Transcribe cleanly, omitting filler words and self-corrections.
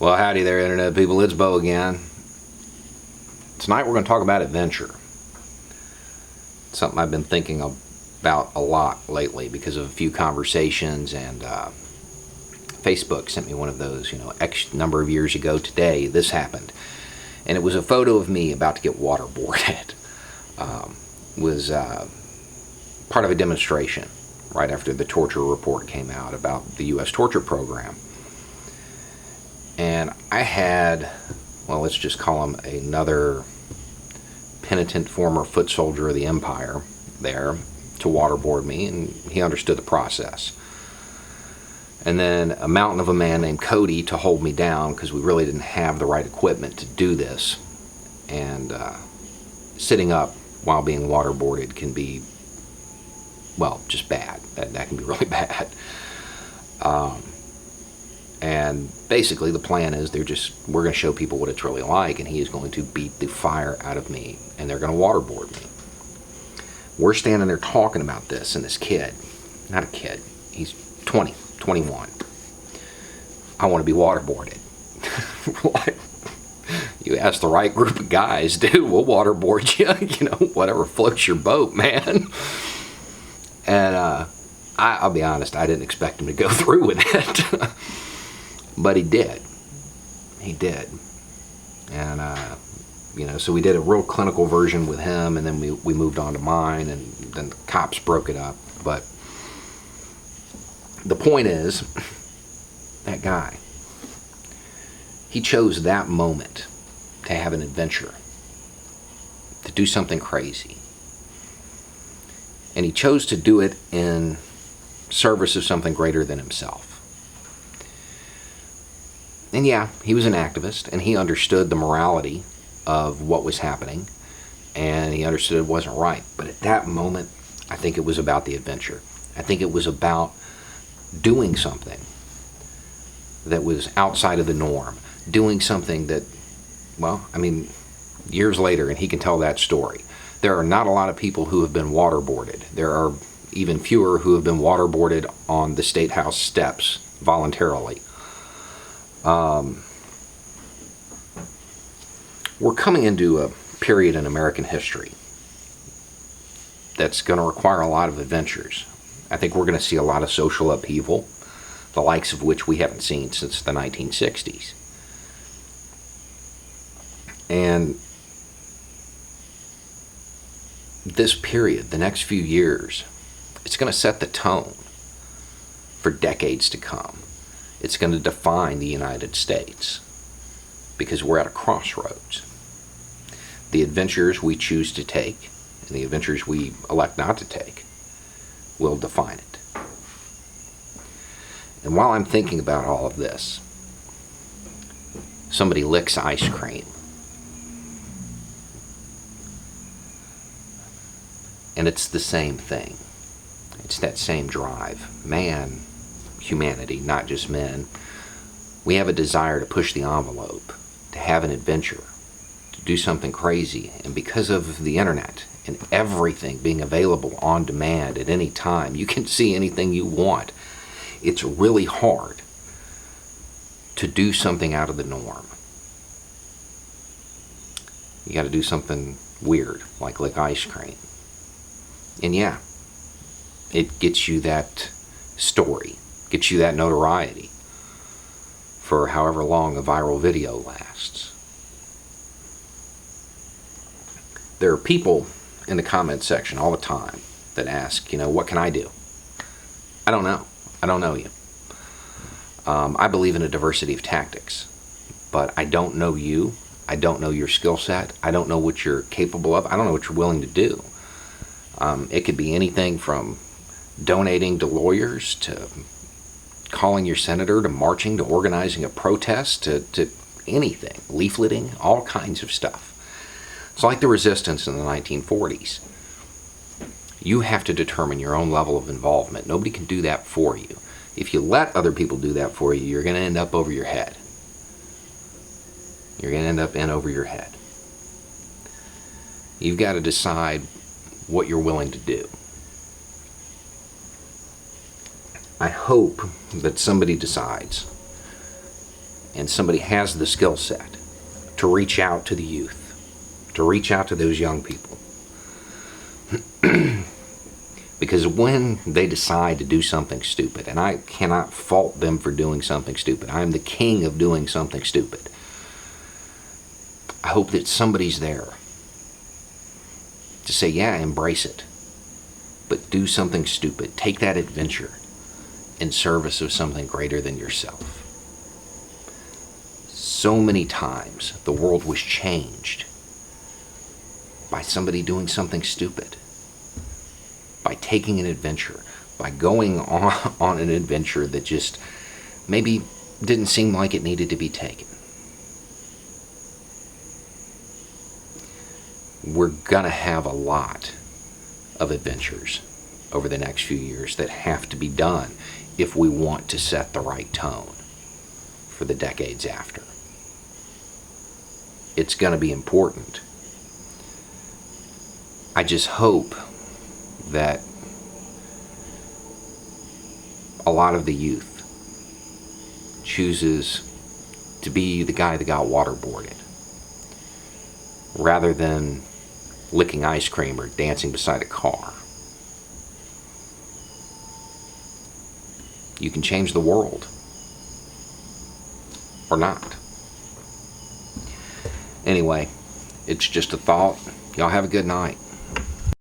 Well, howdy there, Internet people. It's Bo again. Tonight we're going to talk about adventure. It's something I've been thinking about a lot lately because of a few conversations, and Facebook sent me one of those, X number of years ago today, this happened. And it was a photo of me about to get waterboarded. Was part of a demonstration right after the torture report came out about the U.S. torture program. And I had, well, let's just call him another penitent former foot soldier of the empire there to waterboard me, and he understood the process. And then a mountain of a man named Cody to hold me down because we really didn't have the right equipment to do this. And sitting up while being waterboarded can be, well, just bad. That can be really bad. And basically the plan is we're going to show people what it's really like, and he is going to beat the fire out of me, and they're going to waterboard me. We're standing there talking about this, and this kid, not a kid, he's 20, 21. I want to be waterboarded. Like, you ask the right group of guys, dude, we'll waterboard you, whatever floats your boat, man. And I'll be honest, I didn't expect him to go through with it. But he did. He did. And, so we did a real clinical version with him, and then we moved on to mine, and then the cops broke it up. But the point is, that guy, he chose that moment to have an adventure, to do something crazy. And he chose to do it in service of something greater than himself. And yeah, he was an activist, and he understood the morality of what was happening, and he understood it wasn't right. But at that moment, I think it was about the adventure. I think it was about doing something that was outside of the norm, doing something that, well, years later, and he can tell that story, there are not a lot of people who have been waterboarded. There are even fewer who have been waterboarded on the State House steps voluntarily. We're coming into a period in American history that's going to require a lot of adventures. I think we're going to see a lot of social upheaval, the likes of which we haven't seen since the 1960s. And this period, the next few years, it's going to set the tone for decades to come. It's going to define the United States, because we're at a crossroads. The adventures we choose to take and the adventures we elect not to take will define it. And while I'm thinking about all of this, somebody licks ice cream. And it's the same thing. It's that same drive. Man, humanity, not just men, we have a desire to push the envelope, to have an adventure, to do something crazy. And because of the internet and everything being available on demand at any time, you can see anything you want. It's really hard to do something out of the norm. You got to do something weird, like lick ice cream. And yeah, it gets you that story, gets you that notoriety for however long a viral video lasts. There are people in the comment section all the time that ask, what can I do? I don't know. I don't know you. I believe in a diversity of tactics, but I don't know you. I don't know your skill set. I don't know what you're capable of. I don't know what you're willing to do. It could be anything from donating to lawyers, to calling your senator, to marching, to organizing a protest, to anything, leafleting, all kinds of stuff. It's like the resistance in the 1940s. You have to determine your own level of involvement. Nobody can do that for you. If you let other people do that for you, you're going to end up over your head. You're going to end up in over your head. You've got to decide what you're willing to do. I hope that somebody decides and somebody has the skill set to reach out to the youth, to reach out to those young people. Because when they decide to do something stupid, and I cannot fault them for doing something stupid, I am the king of doing something stupid, I hope that somebody's there to say, yeah, embrace it, but do something stupid. Take that adventure in service of something greater than yourself. So many times the world was changed by somebody doing something stupid, by taking an adventure, by going on an adventure that just maybe didn't seem like it needed to be taken. We're gonna have a lot of adventures over the next few years that have to be done if we want to set the right tone for the decades after. It's gonna be important. I just hope that a lot of the youth chooses to be the guy that got waterboarded rather than licking ice cream or dancing beside a car. You can change the world or not. Anyway, it's just a thought. Y'all have a good night.